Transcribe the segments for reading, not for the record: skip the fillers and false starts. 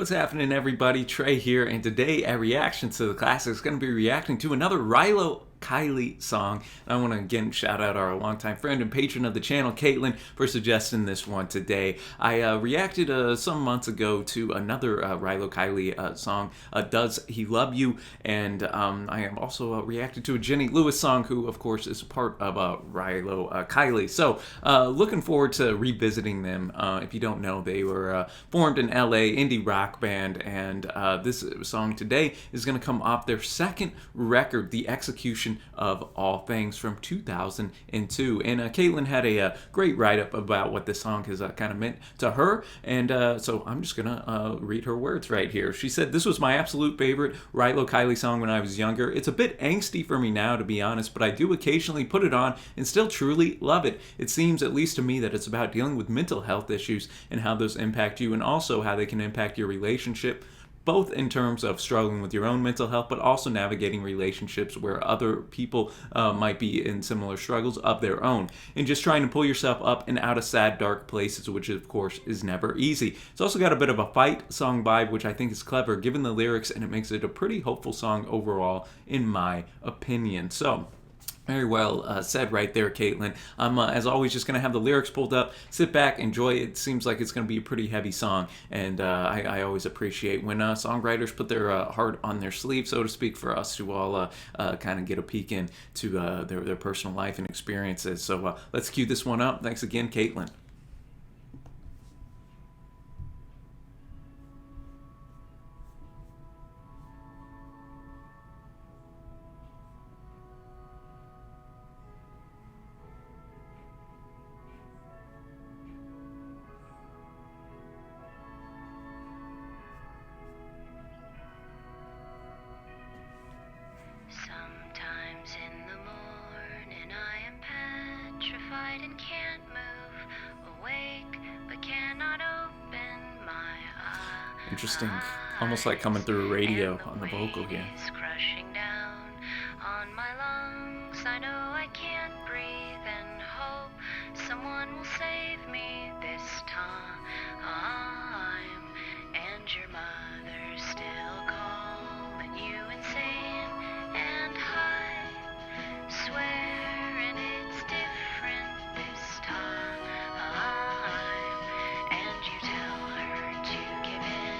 What's happening, everybody? Trey here, and today at Reaction to the Classics is going to be reacting to another Rilo Kiley song. And I want to again shout out our longtime friend and patron of the channel, Caitlin, for suggesting this one today. I reacted some months ago to another Rilo Kiley song, Does He Love You? And I have also reacted to a Jenny Lewis song, who of course is part of Rilo Kiley. So looking forward to revisiting them. If you don't know, they were formed in LA, indie rock band, and this song today is going to come off their second record, The Execution of All Things, from 2002. And Caitlin had a great write-up about what this song has kind of meant to her, and so I'm just gonna read her words right here. She said, "This was my absolute favorite Rilo Kiley song when I was younger. It's a bit angsty for me now, to be honest, but I do occasionally put it on and still truly love it. It seems, at least to me, that it's about dealing with mental health issues and how those impact you, and also how they can impact your relationship, both in terms of struggling with your own mental health, but also navigating relationships where other people might be in similar struggles of their own, and just trying to pull yourself up and out of sad, dark places, which of course is never easy. It's also got a bit of a fight song vibe, which I think is clever given the lyrics, and it makes it a pretty hopeful song overall, in my opinion." So very well said right there, Caitlin. I'm, as always, just going to have the lyrics pulled up. Sit back, enjoy it. It seems like it's going to be a pretty heavy song, and I always appreciate when songwriters put their heart on their sleeve, so to speak, for us to all kind of get a peek into their personal life and experiences. So let's cue this one up. Thanks again, Caitlin. Sometimes in the morning I am petrified and can't move, awake but cannot open my eyes. Interesting. Almost like coming through a radio on the vocal here. It's crushing down on my lungs. I know I can't breathe and hope someone will save me this time. And your mother's still calling you insane and high, swearing it's different this time. And you tell her to give in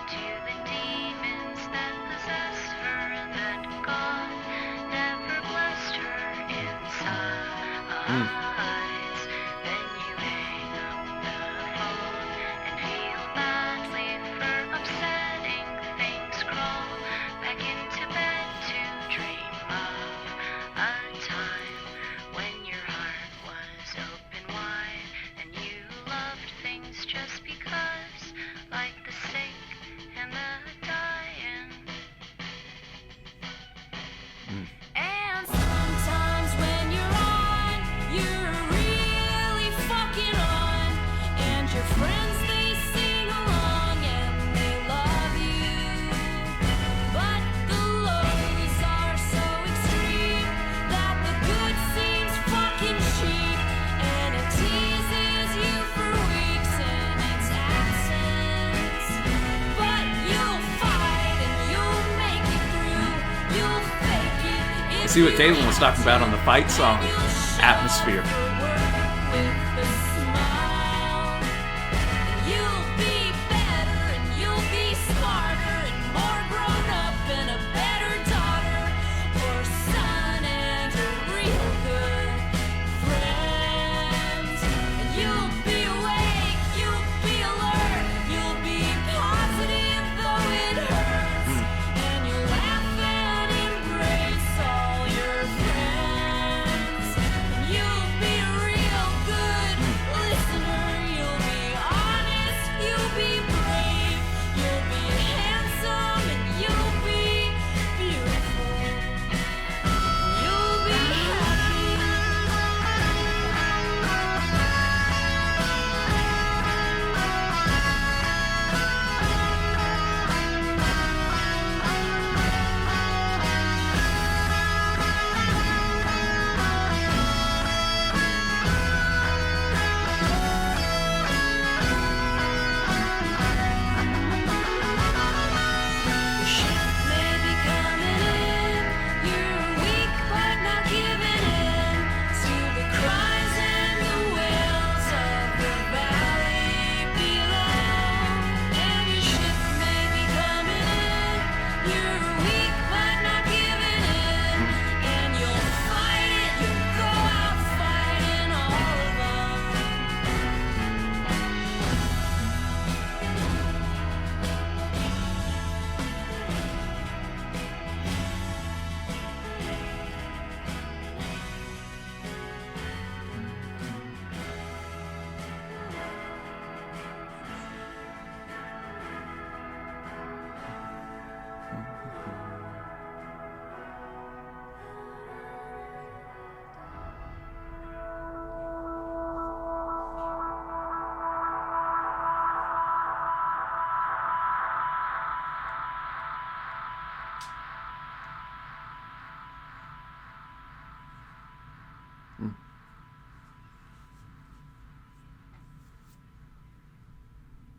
to the demons that possessed her, and that God never blessed her inside. Then you hang up the phone and feel badly for upsetting things. Crawl back into bed to dream of a time when your heart was open wide and you loved things just because, like the sick and the dying. And sometimes when you're really fucking on, and your friends, they sing along and they love you, but the lows are so extreme that the good seems fucking cheap, and it teases you for weeks in its absence. But you'll fight and you'll make it through, you'll fake it. You see what Caitlin was talking about on the fight song, atmosphere. You'll be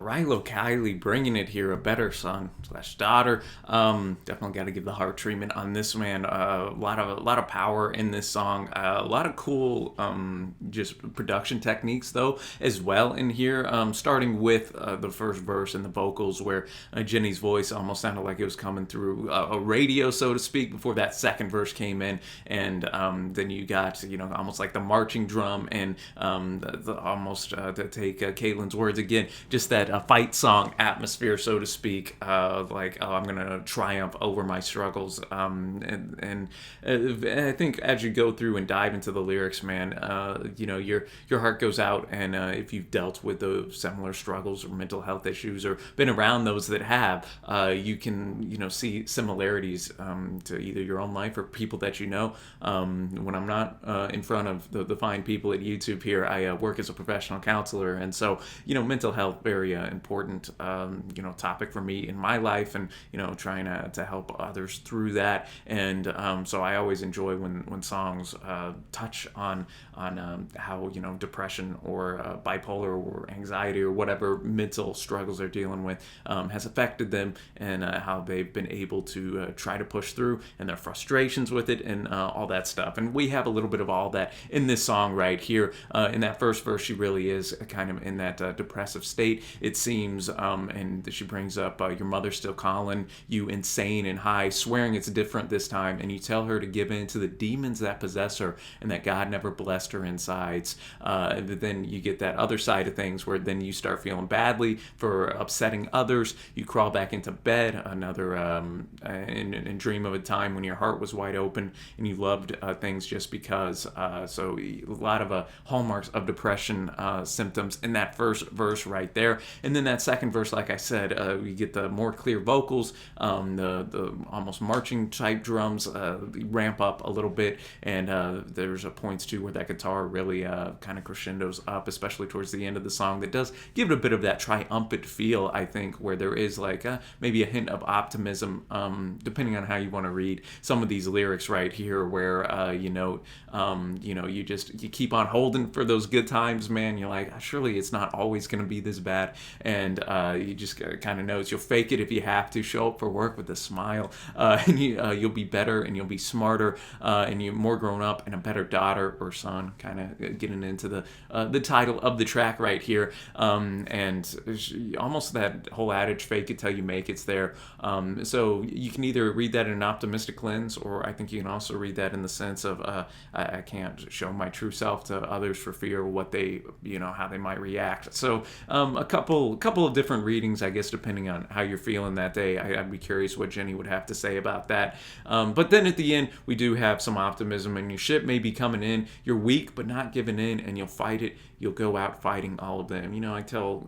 Rilo Kiley bringing it here, a better son slash daughter. Definitely got to give the heart treatment on this, man. A lot of power in this song. A lot of cool just production techniques though as well in here. Starting with the first verse and the vocals, where Jenny's voice almost sounded like it was coming through a radio, so to speak, before that second verse came in, and then you got almost like the marching drum and almost to take Caitlin's words again, just that fight song atmosphere, so to speak, like, oh, I'm gonna triumph over my struggles, and I think as you go through and dive into the lyrics, man, your heart goes out, and if you've dealt with those similar struggles or mental health issues or been around those that have, you can see similarities to either your own life or people that you know. When I'm not in front of the fine people at YouTube here, I work as a professional counselor, and so mental health, very important topic for me in my life, and trying to help others through that. And so I always enjoy when songs touch on how depression or bipolar or anxiety or whatever mental struggles they're dealing with has affected them, and how they've been able to try to push through, and their frustrations with it, and all that stuff. And we have a little bit of all that in this song right here. In that first verse, she really is kind of in that depressive state, it seems, and she brings up, your mother's still calling you insane and high, swearing it's different this time, and you tell her to give in to the demons that possess her, and that God never blessed her insides. Then you get that other side of things, where then you start feeling badly for upsetting others. You crawl back into bed, another and dream of a time when your heart was wide open and you loved things just because. So a lot of hallmarks of depression symptoms in that first verse right there. And then that second verse, like I said, we get the more clear vocals, the almost marching type drums ramp up a little bit, and there's a points too where that guitar really kind of crescendos up, especially towards the end of the song, that does give it a bit of that triumphant feel, I think, where there is like maybe a hint of optimism, depending on how you want to read some of these lyrics right here, where you keep on holding for those good times, man. You're like, surely it's not always going to be this bad, and you just kind of knows you'll fake it if you have to. Show up for work with a smile, and you'll be better, and you'll be smarter, and you're more grown up, and a better daughter or son, kind of getting into the title of the track right here, and almost that whole adage, fake it till you make it's there. So you can either read that in an optimistic lens, or I think you can also read that in the sense of I can't show my true self to others for fear of what they, how they might react. So a couple of different readings, I guess, depending on how you're feeling that day. I'd be curious what Jenny would have to say about that. But then at the end, we do have some optimism, and your ship may be coming in. You're weak, but not giving in, and you'll fight it. You'll go out fighting all of them. I tell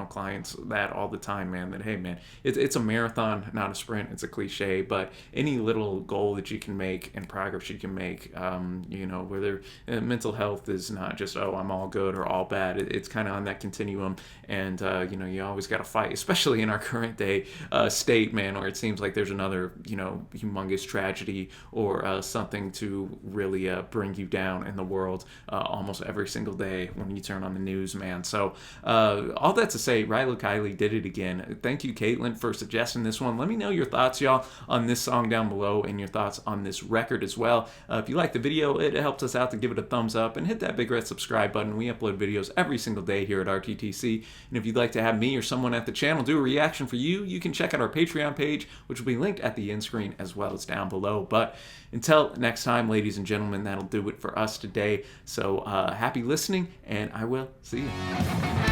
clients that all the time, man, that, hey, man, it's a marathon, not a sprint. It's a cliche, but any little goal that you can make and progress you can make, whether mental health is not just, oh, I'm all good or all bad. It's kind of on that continuum, and you always got to fight, especially in our current day state, man, where it seems like there's another humongous tragedy or something to really bring you down in the world almost every single day when you turn on the news, man. So all that to say, Rilo Kiley did it again. Thank you, Caitlin, for suggesting this one. Let me know your thoughts, y'all, on this song down below, and your thoughts on this record as well. If you like the video, it helps us out to give it a thumbs up and hit that big red subscribe button. We upload videos every single day here at RTTC, and if you'd like to have me or someone at the channel do a reaction for you, you can check out our Patreon page, which will be linked at the end screen as well as down below. But until next time, ladies and gentlemen, that'll do it for us today. So happy listening, and I will see you.